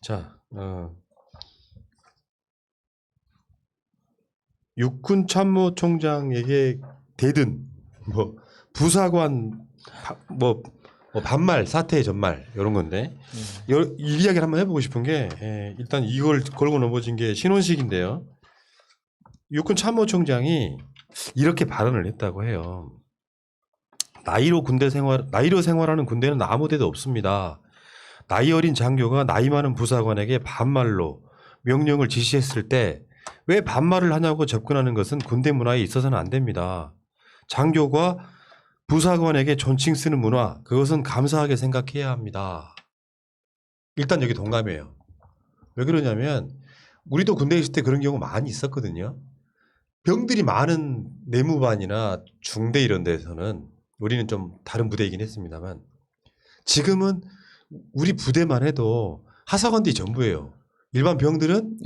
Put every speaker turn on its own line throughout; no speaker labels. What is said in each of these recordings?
자, 육군 참모총장에게 대든 뭐 부사관 반말 사태의 전말 이런 건데 이 이야기를 한번 해보고 싶은 게 일단 이걸 걸고 넘어진 게 신원식인데요. 육군 참모총장이 이렇게 발언을 했다고 해요. 나이로 생활하는 군대는 아무데도 없습니다. 나이 어린 장교가 나이 많은 부사관에게 반말로 명령을 지시했을 때 왜 반말을 하냐고 접근하는 것은 군대 문화에 있어서는 안 됩니다. 장교가 부사관에게 존칭 쓰는 문화, 그것은 감사하게 생각해야 합니다. 일단 여기 동감해요. 왜 그러냐면 우리도 군대에 있을 때 그런 경우 많이 있었거든요. 병들이 많은 내무반이나 중대 이런 데서는 우리는 좀 다른 부대이긴 했습니다만 지금은 우리 부대만 해도 하사관들이 전부예요. 일반 병들은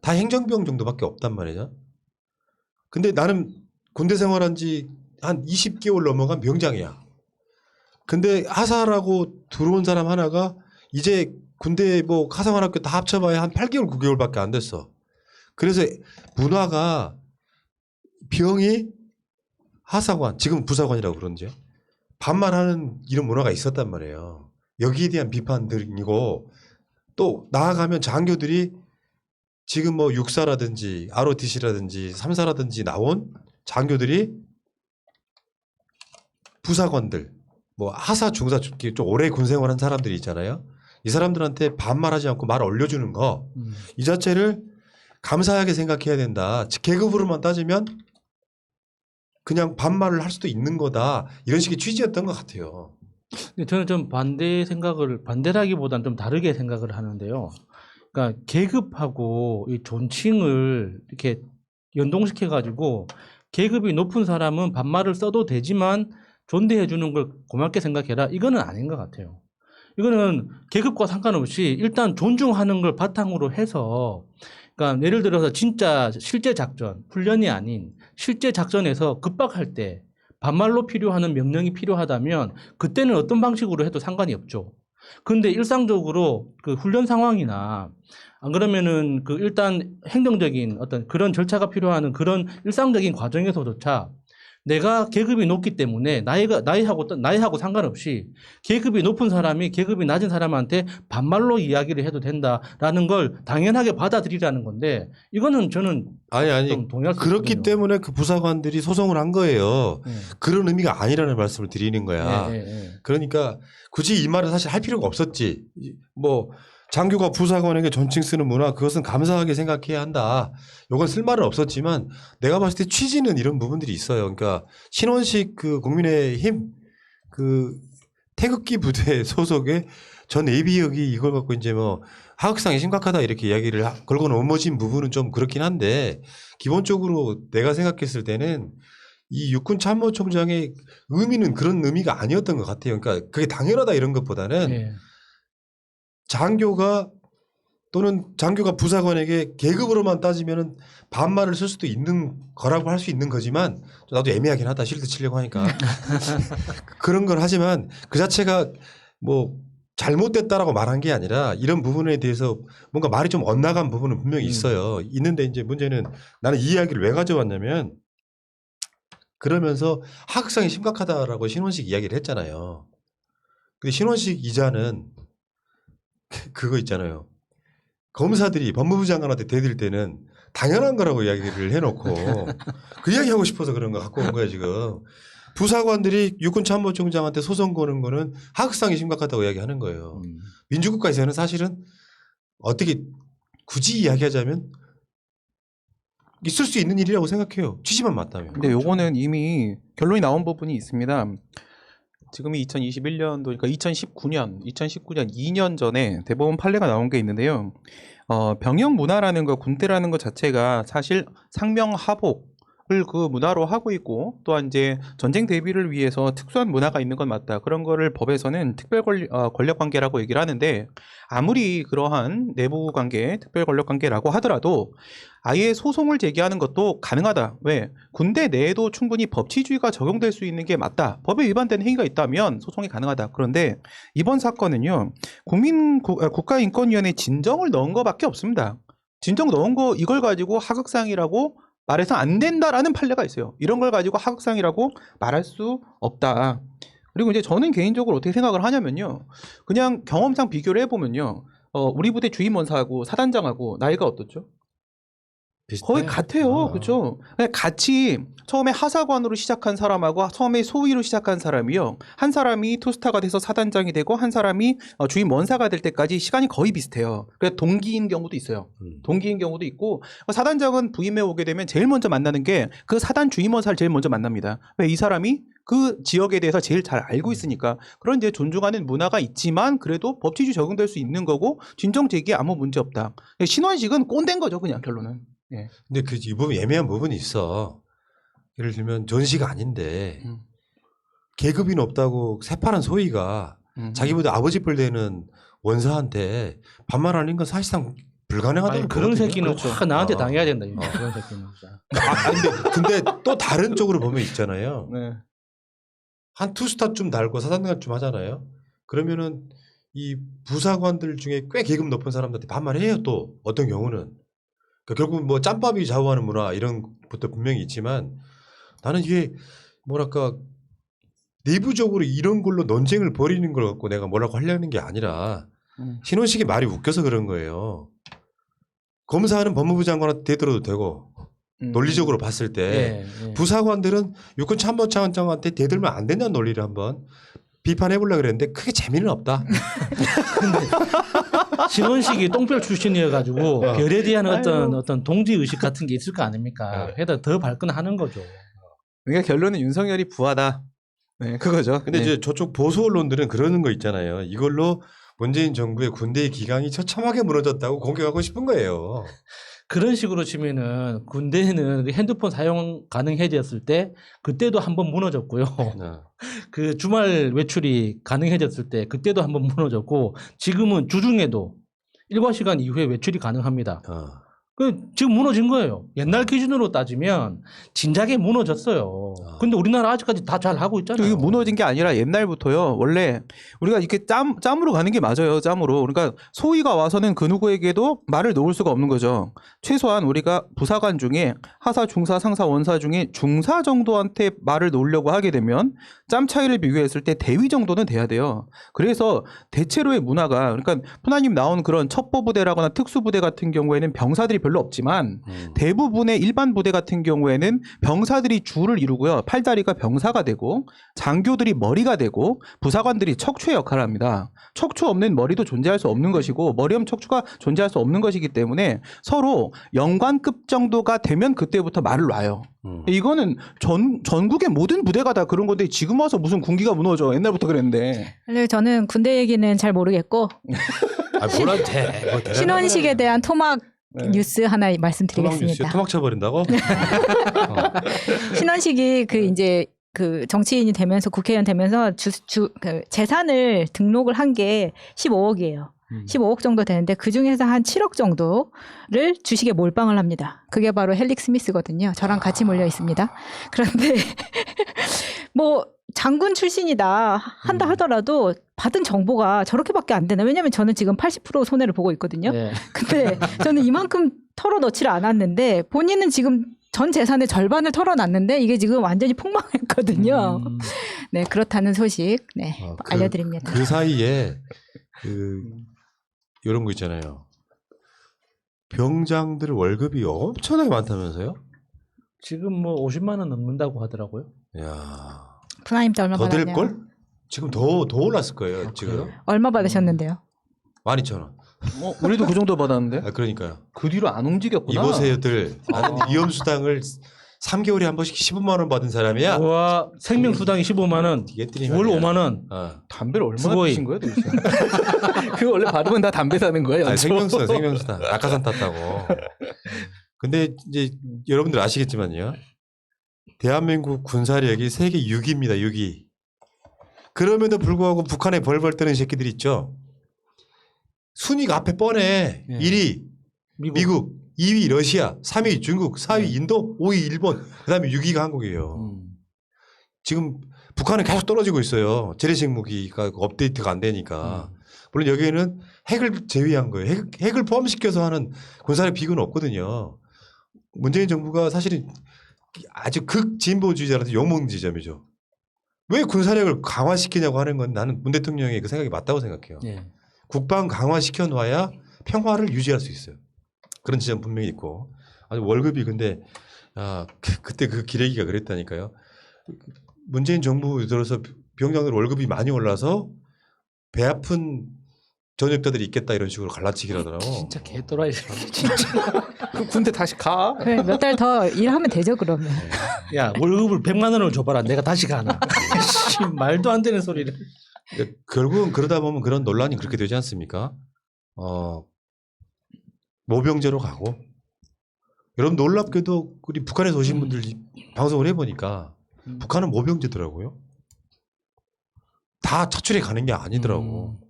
다 행정병 정도밖에 없단 말이죠. 근데 나는 군대 생활한 지 한 20개월 넘어간 병장이야. 근데 하사라고 들어온 사람 하나가 이제 군대 뭐 하사관학교 다 합쳐봐야 한 8개월 9개월밖에 안 됐어. 그래서 문화가 병이 하사관, 지금 부사관이라고 그러는지 반말하는 이런 문화가 있었단 말이에요. 여기에 대한 비판들이고 또 나아가면 장교들이 지금 뭐 육사라든지 ROTC라든지 3사라든지 나온 장교들이 부사관들, 뭐 하사, 중사 좀 오래 군 생활한 사람들이 있잖아요. 이 사람들한테 반말하지 않고 말 올려주는 거, 이 자체를 감사하게 생각해야 된다. 계급으로만 따지면 그냥 반말을 할 수도 있는 거다. 이런 식의 취지였던 것 같아요.
근데 저는 좀 반대라기보다는 좀 다르게 생각을 하는데요. 그러니까 계급하고 이 존칭을 이렇게 연동시켜가지고 계급이 높은 사람은 반말을 써도 되지만 존대해 주는 걸 고맙게 생각해라. 이거는 아닌 것 같아요. 이거는 계급과 상관없이 일단 존중하는 걸 바탕으로 해서, 그러니까 예를 들어서 진짜 실제 작전, 훈련이 아닌 실제 작전에서 급박할 때 반말로 필요하는 명령이 필요하다면 그때는 어떤 방식으로 해도 상관이 없죠. 그런데 일상적으로 그 훈련 상황이나 안 그러면은 그 일단 행정적인 어떤 그런 절차가 필요한 그런 일상적인 과정에서조차 내가 계급이 높기 때문에 나이하고 상관없이 계급이 높은 사람이 계급이 낮은 사람한테 반말로 이야기를 해도 된다라는 걸 당연하게 받아들이라는 건데 이거는 저는 좀 동의할 수
그렇기
있거든요.
때문에 그 부사관들이 소송을 한 거예요. 그런 의미가 아니라는 말씀을 드리는 거야. 그러니까 굳이 이 말을 사실 할 필요가 없었지. 뭐 장교가 부사관에게 존칭 쓰는 문화, 그것은 감사하게 생각해야 한다. 이건 쓸 말은 없었지만 내가 봤을 때 취지는 이런 부분들이 있어요. 그러니까 신원식 그 국민의힘 그 태극기 부대 소속의 전 예비역이 이걸 갖고 이제 뭐 하극상이 심각하다 이렇게 이야기를 걸고 넘어진 부분은 좀 그렇긴 한데 기본적으로 내가 생각했을 때는 이 육군 참모총장의 의미는 그런 의미가 아니었던 것 같아요. 그러니까 그게 당연하다 이런 것보다는 장교가 또는 장교가 부사관에게 계급으로만 따지면은 반말을 쓸 수도 있는 거라고 할 수 있는 거지만 나도 애매하긴 하다. 실드 치려고 하니까. 그런 걸 하지만 그 자체가 뭐 잘못됐다라고 말한 게 아니라 이런 부분에 대해서 뭔가 말이 좀 엇나간 부분은 분명히 있어요. 있는데 이제 문제는 나는 이 이야기를 왜 가져왔냐면 그러면서 하극상이 심각하다라고 신원식 이야기를 했잖아요. 근데 신원식 이자는 그거 있잖아요. 검사들이 법무부 장관한테 대들 때는 당연한 거라고 이야기를 해놓고 그 이야기 하고 싶어서 그런 거 갖고 온 거야 지금. 부사관들이 육군 참모총장한테 소송 거는 거는 하극상이 심각하다고 이야기하는 거예요. 민주국가에서는 사실은 어떻게 굳이 이야기하자면 있을 수 있는 일이라고 생각해요. 취지만 맞다면.
근데 요거는 이미 결론이 나온 부분이 있습니다. 지금이 2021년도, 그러니까 2019년 2년 전에 대법원 판례가 나온 게 있는데요. 병영 문화라는 거, 군대라는 것 자체가 사실 상명하복, 그 문화로 하고 있고 또한 이제 전쟁 대비를 위해서 특수한 문화가 있는 건 맞다. 그런 거를 법에서는 특별 권력 관계라고 얘기를 하는데 아무리 그러한 내부 관계, 특별 권력 관계라고 하더라도 아예 소송을 제기하는 것도 가능하다. 왜? 군대 내에도 충분히 법치주의가 적용될 수 있는 게 맞다. 법에 위반되는 행위가 있다면 소송이 가능하다. 그런데 이번 사건은요. 국가인권위원회 진정을 넣은 거밖에 없습니다. 진정 넣은 거 이걸 가지고 하극상이라고 말해서 안 된다라는 판례가 있어요. 이런 걸 가지고 하극상이라고 말할 수 없다. 그리고 이제 저는 개인적으로 어떻게 생각을 하냐면요. 그냥 경험상 비교를 해보면요. 우리 부대 주임원사하고 사단장하고 나이가 어떻죠? 거의 같아요. 그렇죠? 같이 처음에 하사관으로 시작한 사람하고 처음에 소위로 시작한 사람이요. 한 사람이 투스타가 돼서 사단장이 되고 한 사람이 주임 원사가 될 때까지 시간이 거의 비슷해요. 그래서 동기인 경우도 있어요. 동기인 경우도 있고 사단장은 부임해 오게 되면 제일 먼저 만나는 게 그 사단 주임 원사를 제일 먼저 만납니다. 왜? 이 사람이 그 지역에 대해서 제일 잘 알고 있으니까. 그런 이제 존중하는 문화가 있지만 그래도 법치주의 적용될 수 있는 거고 진정 제기에 아무 문제 없다. 신원식은 꼰대인 거죠, 그냥 결론은. 예.
근데 그 이 부분 애매한 부분이 있어. 예를 들면 전시가 아닌데 계급이 높다고 새파란 소위가 자기보다 아버지 뻘 되는 원사한테 반말하는 건 사실상 불가능하다고
아니, 그런
보거든요.
새끼는
그렇죠.
확 나한테 당해야 된다. 이거. 그런 새끼는 진짜.
근데 또 다른 쪽으로 보면 있잖아요.
네.
한 투스타쯤 달고 사단장쯤 하잖아요. 그러면은 이 부사관들 중에 꽤 계급 높은 사람들한테 반말해요. 또 어떤 경우는. 그러니까 결국 뭐 짬밥이 좌우하는 문화 이런 것도 분명히 있지만 나는 이게 뭐랄까 내부적으로 이런 걸로 논쟁을 벌이는 걸 갖고 내가 뭐라고 하려는 게 아니라 신원식이 말이 웃겨서 그런 거예요. 검사는 법무부 장관한테 대들어도 되고 논리적으로 봤을 때
예, 예.
부사관들은 육군 참모장관한테 대들면 안 된다는 논리를 한번 비판해 보려고 그랬는데 크게 재미는 없다.
신원식이 똥별 출신이어가지고 별에 대한 어떤 동지 의식 같은 게 있을 거 아닙니까? 해다 더 발끈하는 거죠.
그러니까 결론은 윤석열이 부하다. 네, 그거죠.
근데
네.
이제 저쪽 보수 언론들은 그러는 거 있잖아요. 이걸로 문재인 정부의 군대의 기강이 처참하게 무너졌다고 공격하고 싶은 거예요.
그런 식으로 치면은 군대는 핸드폰 사용 가능해졌을 때 그때도 한번 무너졌고요. 그 주말 외출이 가능해졌을 때 그때도 한번 무너졌고 지금은 주중에도 일과 시간 이후에 외출이 가능합니다. 그 지금 무너진 거예요. 옛날 기준으로 따지면 진작에 무너졌어요. 근데 우리나라 아직까지 다 잘 하고 있잖아요.
이게 무너진 게 아니라 옛날부터요. 원래 우리가 이렇게 짬으로 가는 게 맞아요. 짬으로. 그러니까 소위가 와서는 그 누구에게도 말을 놓을 수가 없는 거죠. 최소한 우리가 부사관 중에 하사, 중사, 상사, 원사 중에 중사 정도한테 말을 놓으려고 하게 되면 짬 차이를 비교했을 때 대위 정도는 돼야 돼요. 그래서 대체로의 문화가 그러니까 푸나님 나온 그런 첩보부대라거나 특수부대 같은 경우에는 병사들이 별로 없지만 대부분의 일반 부대 같은 경우에는 병사들이 주를 이루고요. 팔다리가 병사가 되고 장교들이 머리가 되고 부사관들이 척추의 역할을 합니다. 척추 없는 머리도 존재할 수 없는 것이고 머리 없는 척추가 존재할 수 없는 것이기 때문에 서로 영관급 정도가 되면 그때부터 말을 놔요. 이거는 전국의 모든 부대가 다 그런 건데 지금 와서 무슨 군기가 무너져. 옛날부터 그랬는데.
근데 저는 군대 얘기는 잘 모르겠고
뭐라 돼.
신원식에 대한 토막 뉴스 하나 말씀드리겠습니다.
토막 쳐버린다고?
신원식이 그 이제 그 정치인이 되면서 국회의원 되면서 그 재산을 등록을 한 게 15억이에요. 15억 정도 되는데 그 중에서 한 7억 정도를 주식에 몰빵을 합니다. 그게 바로 헬릭 스미스거든요. 저랑 같이 몰려 있습니다. 그런데 뭐 장군 출신이다 한다 하더라도 받은 정보가 저렇게밖에 안 되나? 왜냐하면 저는 지금 80% 손해를 보고 있거든요.
네.
근데 저는 이만큼 털어놓지를 않았는데 본인은 지금 전 재산의 절반을 털어놨는데 이게 지금 완전히 폭망했거든요. 네, 그렇다는 소식 알려드립니다.
그 사이에 이런 거 있잖아요. 병장들 월급이 엄청나게 많다면서요?
지금 뭐 50만 원 넘는다고 하더라고요.
야,
푸나님 때 얼마
더 될
받았냐?
걸? 지금 더 올랐을 거예요. 지금
얼마 받으셨는데요?
12,000원.
우리도 그 정도 받았는데.
그러니까요.
그 뒤로 안 움직였구나.
이보세요들. 나는 위험수당을 3개월에 한 번씩 15만 원 받은 사람이야.
와 생명수당이 15만 원,
이게
월 5만 원.
담배를 얼마나
수고이.
피신 거예요, 도대체? 그거 원래 받으면 다 담배 사는 거예요.
아니, 생명수당. 낙하산 탔다고. 근데 이제 여러분들 아시겠지만요. 대한민국 군사력이 세계 6위입니다. 6위. 그럼에도 불구하고 북한에 벌벌 떠는 새끼들 있죠. 순위가 앞에 뻔해.
예.
1위 미국, 2위 러시아, 3위 중국, 4위 인도, 5위 일본, 그다음에 6위가 한국이에요. 지금 북한은 계속 떨어지고 있어요. 재래식 무기가 업데이트가 안 되니까. 물론 여기에는 핵을 제외한 거예요. 핵을 포함시켜서 하는 군사력 비교는 없거든요. 문재인 정부가 사실은 아주 극진보주의자라서 욕먹는 지점이죠. 왜 군사력을 강화시키냐고 하는 건 나는 문 대통령의 그 생각이 맞다고 생각해요.
예.
국방 강화시켜 놔야 평화를 유지할 수 있어요. 그런 지점 분명히 있고. 아니 월급이 근데 그때 그 기레기가 그랬다니까요. 문재인 정부 들어서 병장들 월급이 많이 올라서 배 아픈 전역자들이 있겠다 이런 식으로 갈라치기를 하더라고.
진짜 개또라이 진짜.
그럼 군대 다시 가.
그래, 몇 달 더 일하면 되죠 그러면.
야 월급을 100만 원을 줘봐라. 내가 다시 가나. 씨, 말도 안 되는 소리를.
결국은 그러다 보면 그런 논란이 그렇게 되지 않습니까? 모병제로 가고. 여러분 놀랍게도 우리 북한에서 오신 분들 방송을 해보니까 북한은 모병제더라고요. 다 차출해 가는 게 아니더라고.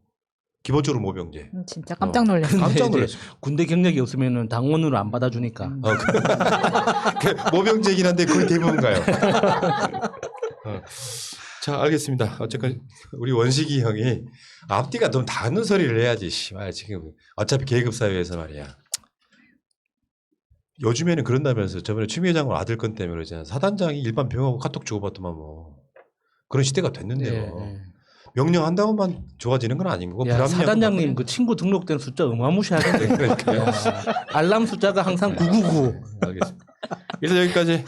기본적으로 모병제.
진짜 깜짝 놀랐어요.
깜짝
이제
놀랐어요.
군대 경력이 없으면은 당원으로 안 받아주니까.
그 모병제긴 한데 거의 대부분 가요. 자, 알겠습니다. 어쨌건 우리 원식이 형이 앞뒤가 너무 다른 소리를 해야지. 씨발 지금 어차피 계급 사회에서 말이야. 요즘에는 그런다면서 저번에 추미애 장관 아들 건 때문에 그러잖아. 사단장이 일반 병하고 카톡 주고받더만 뭐 그런 시대가 됐는데요.
네, 네.
명령한다고만 좋아지는 건 아닌 거고.
야,
불합리한
사단장님
건
그 친구 등록된 숫자 어마무시하던데.
그러니까요.
야, 알람 숫자가 항상 999.
알겠습니다. 일단 여기까지.